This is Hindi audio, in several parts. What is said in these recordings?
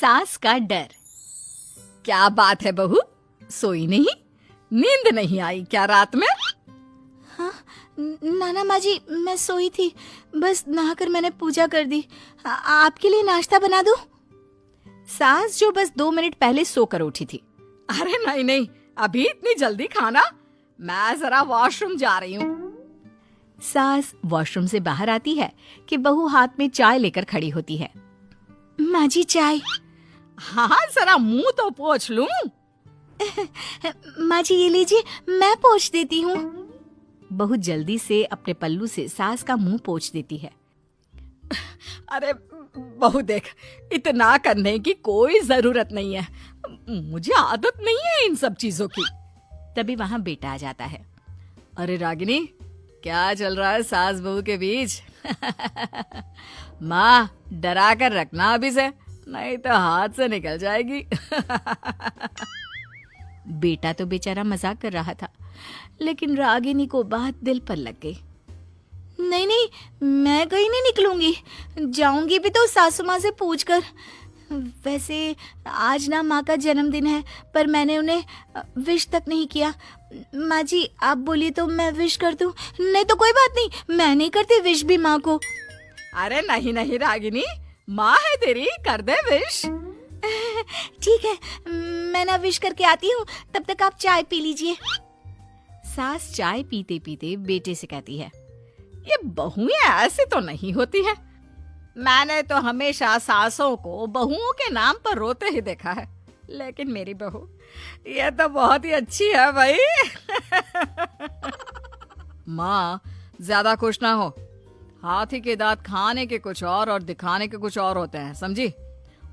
सास का डर। क्या बात है बहू, सोई नहीं? नींद नहीं आई क्या रात में? हाँ नाना माँ जी, मैं सोई थी, बस नहाकर मैंने पूजा कर दी। आपके लिए नाश्ता बना दूं? सास जो बस 2 मिनट पहले सोकर उठी थी। अरे नहीं नहीं, अभी इतनी जल्दी खाना? मैं जरा वॉशरूम जा रही हूँ। सास वॉशरूम से बाहर आती है कि बहू हाथ में चाय लेकर खड़ी होती है। माँ जी चाय। हाँ जरा मुंह तो पोंछ लूं। माँ जी ये लीजिए, मैं पोंछ देती हूँ। बहू जल्दी से अपने पल्लू से सास का मुंह पोंछ देती है। अरे बहू देख, इतना करने की कोई जरूरत नहीं है, मुझे आदत नहीं है इन सब चीजों की। तभी वहां बेटा आ जाता है। अरे रागिनी, क्या चल रहा है सास बहू के बीच? माँ डरा कर रखना अभी से, नहीं तो हाथ से निकल जाएगी। बेटा तो बेचारा मजाक कर रहा था, लेकिन रागिनी को बात दिल पर लग गई। नहीं नहीं, मैं कहीं नहीं निकलूंगी, जाऊंगी भी तो सासू माँ से पूछकर। वैसे आज ना माँ का जन्मदिन है, पर मैंने उन्हें विश तक नहीं किया। माँ जी आप बोलिए तो मैं विश कर दूं? नहीं तो कोई बात नहीं, मैं नहीं करती विश भी माँ को। अरे नहीं नहीं रागिनी, माँ है तेरी, कर दे विश। ठीक है, मैं ना विश करके आती हूँ, तब तक आप चाय पी लीजिए। सास चाय पीते पीते बेटे से कहती है, ये बहुएं ऐसी तो नहीं होती है। मैंने तो हमेशा सासों को बहुओं के नाम पर रोते ही देखा है, लेकिन मेरी बहू ये तो बहुत ही अच्छी है भाई। माँ ज्यादा खुश ना हो, हाथी के दांत खाने के कुछ और दिखाने के कुछ और होते हैं, समझी?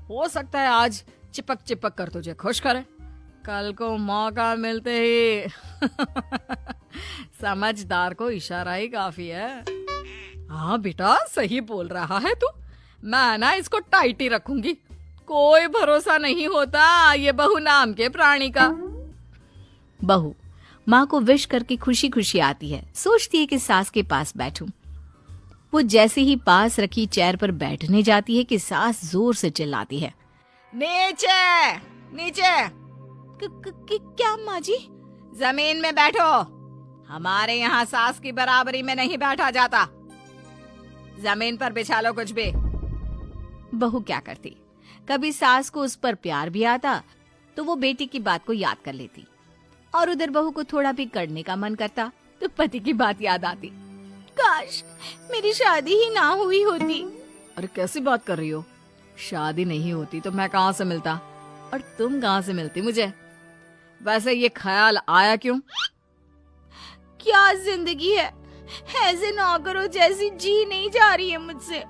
हो सकता है आज चिपक चिपक कर तुझे खुश करे, कल को मौका मिलते ही। समझदार को इशारा ही काफी है। हाँ बेटा सही बोल रहा है तू, मैं ना इसको टाइट ही रखूंगी, कोई भरोसा नहीं होता ये बहू नाम के प्राणी का। बहू माँ को विश करके खुशी खुशी आती है, सोचती है कि सास के पास बैठूं। वो जैसे ही पास रखी चेयर पर बैठने जाती है कि सास जोर से चिल्लाती है, नीचे नीचे। क्या माँ जी? जमीन में बैठो, हमारे यहाँ सास की बराबरी में नहीं बैठा जाता, जमीन पर बिछा लो कुछ भी। बहू क्या करती, कभी सास को उस पर प्यार भी आता तो वो बेटी की बात को याद कर लेती, और उधर बहू को थोड़ा भी करने का मन करता तो पति की बात याद आती। काश मेरी शादी ही ना हुई होती। अरे कैसी बात कर रही हो, शादी नहीं होती तो मैं कहाँ से मिलता और तुम कहाँ से मिलती मुझे? वैसे ये ख्याल आया क्यों? क्या जिंदगी है, ऐसे नौकरों जैसी जी नहीं जा रही है मुझसे।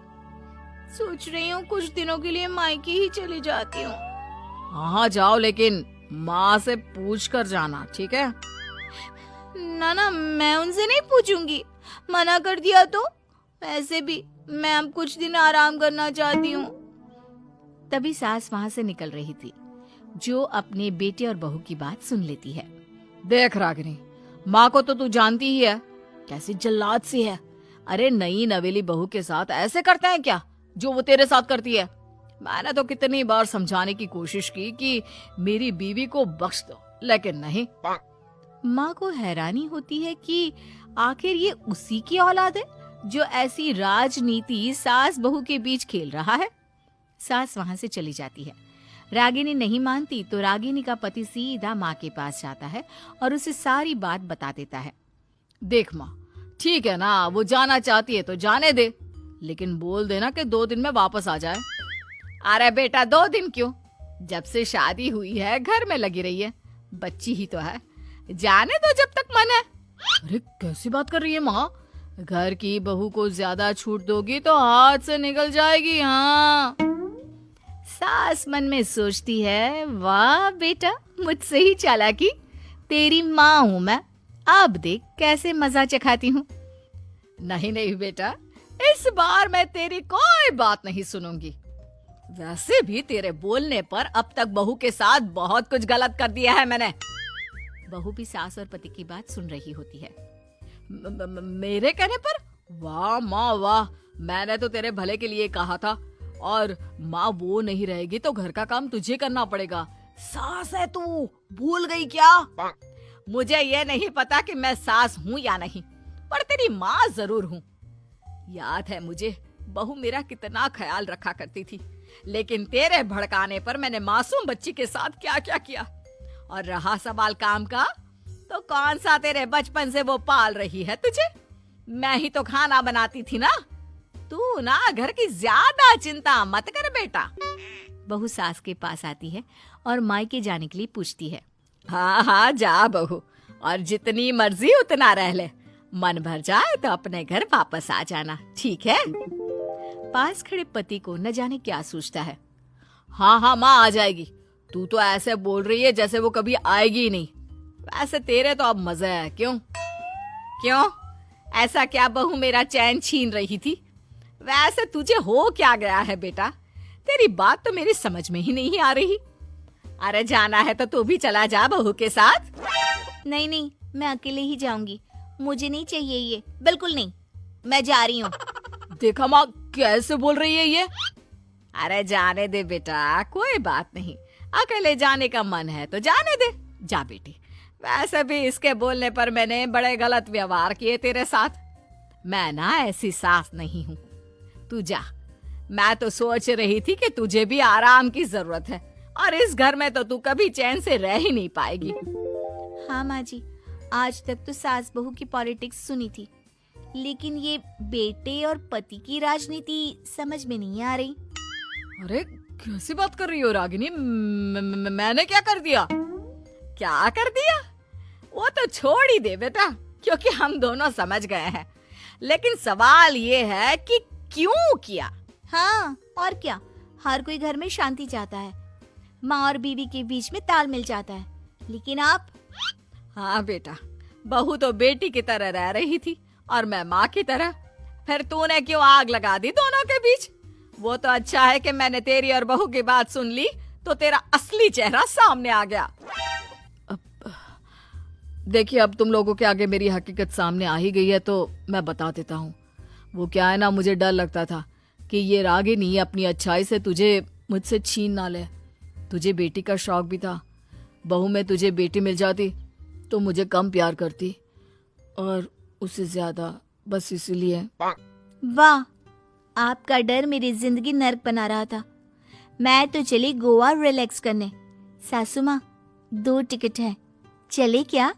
सोच रही हूँ कुछ दिनों के लिए मायके ही चली जाती हूँ। हाँ जाओ, लेकिन माँ से पूछ कर जाना, ठीक है? ना मैं उनसे नहीं पूछूंगी, मना कर दिया तो। ऐसे भी मैं अब कुछ दिन आराम करना चाहती हूँ। तभी सास वहाँ से निकल रही थी, जो अपने बेटे और बहू की बात सुन लेती है। देख रागिनी, माँ को तो तू जानती ही है, कैसी जल्लाद सी है। अरे नई नवेली बहू के साथ ऐसे करते हैं क्या जो वो तेरे साथ करती है? मैंने तो कितनी बार समझाने की कोशिश की कि मेरी बीवी को बख्श दो, लेकिन नहीं। माँ को हैरानी होती है कि आखिर ये उसी की औलाद है जो ऐसी राजनीति सास बहू के बीच खेल रहा है। सास वहां से चली जाती है। रागिनी नहीं मानती तो रागिनी का पति सीधा माँ के पास जाता है और उसे सारी बात बता देता है। देख माँ, ठीक है ना, वो जाना चाहती है तो जाने दे, लेकिन बोल देना कि 2 दिन में वापस आ जाए। अरे बेटा 2 दिन क्यों, जब से शादी हुई है घर में लगी रही है, बच्ची ही तो है, जाने दो जब तक मन है। अरे कैसी बात कर रही है माँ, घर की बहू को ज्यादा छूट दोगी तो हाथ से निकल जाएगी। हाँ, सास मन में सोचती है, वाह बेटा मुझसे ही चालाकी, तेरी माँ हूं मैं, अब देख कैसे मजा चखाती हूँ। नहीं नहीं बेटा, इस बार मैं तेरी कोई बात नहीं सुनूंगी। वैसे भी तेरे बोलने पर अब तक बहू के साथ बहुत कुछ गलत कर दिया है मैंने। बहू भी सास और पति की बात सुन रही होती है। मेरे कहने पर? वाह माँ वाह, मैंने तो तेरे भले के लिए कहा था, और माँ वो नहीं रहेगी तो घर का काम तुझे करना पड़ेगा। सास है तू, भूल गई क्या? मुझे ये नहीं पता कि मैं सास हूँ या नहीं, पर तेरी माँ जरूर हूँ। याद है मुझे बहू मेरा कितना ख्याल रखा करती थी, लेकिन तेरे भड़काने पर मैंने मासूम बच्ची के साथ क्या क्या किया। और रहा सवाल काम का, तो कौन सा तेरे बचपन से वो पाल रही है तुझे? मैं ही तो खाना बनाती थी ना। तू ना घर की ज्यादा चिंता मत कर बेटा। बहू सास के पास आती है और मायके जाने के लिए पूछती है। हाँ हाँ जा बहू, और जितनी मर्जी उतना रह ले। मन भर जाए तो अपने घर वापस आ जाना, ठीक है? पास खड़े पति को न जाने क्या सोचता है। हाँ हाँ माँ आ जाएगी। तू तो ऐसे बोल रही है जैसे वो कभी आएगी ही नहीं। वैसे तेरे तो अब मजे है। क्यों क्यों ऐसा क्या बहू मेरा चैन छीन रही थी? वैसे तुझे हो क्या गया है बेटा? तेरी बात तो मेरी समझ में ही नहीं आ रही। अरे जाना है तो तू भी चला जा बहू के साथ। नहीं नहीं, मैं अकेले ही जाऊंगी। मुझे नहीं चाहिए ये, बिल्कुल नहीं। मैं जा रही हूँ। देखा माँ कैसे बोल रही है ये। अरे जाने दे बेटा, कोई बात नहीं। अकेले जाने का मन है तो जाने दे। जा बेटी। वैसे भी इसके बोलने पर मैंने बड़े गलत व्यवहार किए तेरे साथ। मैं ना ऐसी सास नहीं हूँ। तू जा। मैं तो सोच रही थी कि तुझे भी आराम की जरूरत है, और इस घर में तो तू कभी चैन से रह ही नहीं पाएगी। हाँ माँ जी, आज तक तो सास बहू की पॉलिटिक्स सुनी थी, लेकिन ये बेटे और पति की राजनीति समझ में नहीं आ रही। अरे कैसी बात कर रही हो रागिनी? मैंने क्या कर दिया? क्या कर दिया? वो तो छोड़ ही दे बेटा, क्योंकि हम दोनों समझ गए हैं। लेकिन सवाल ये है कि क्यों किया? हाँ और क्या, हर कोई घर में शांति चाहता है, माँ और बीवी के बीच में तालमेल चाहता है, लेकिन आप? हाँ बेटा, बहू तो बेटी की तरह रह रही थी और मैं माँ की तरह। फिर तूने क्यों आग लगा दी दोनों के बीच? वो तो अच्छा है कि मैंने तेरी और बहू की बात सुन ली, तो तेरा असली चेहरा सामने आ गया। देखिए अब तुम लोगों के आगे मेरी हकीकत सामने आ ही गई है तो मैं बता देता हूँ। वो क्या है ना, मुझे डर लगता था कि ये रागिनी अपनी अच्छाई से तुझे मुझसे छीन ना ले। तुझे बेटी का शौक भी था। बहू में तुझे बेटी मिल जाती तो मुझे कम प्यार करती, और उससे ज्यादा, बस इसीलिए। वाह, आपका डर मेरी जिंदगी नर्क बना रहा था। मैं तो चली गोवा रिलैक्स करने। सासू माँ, 2 टिकट है, चले क्या?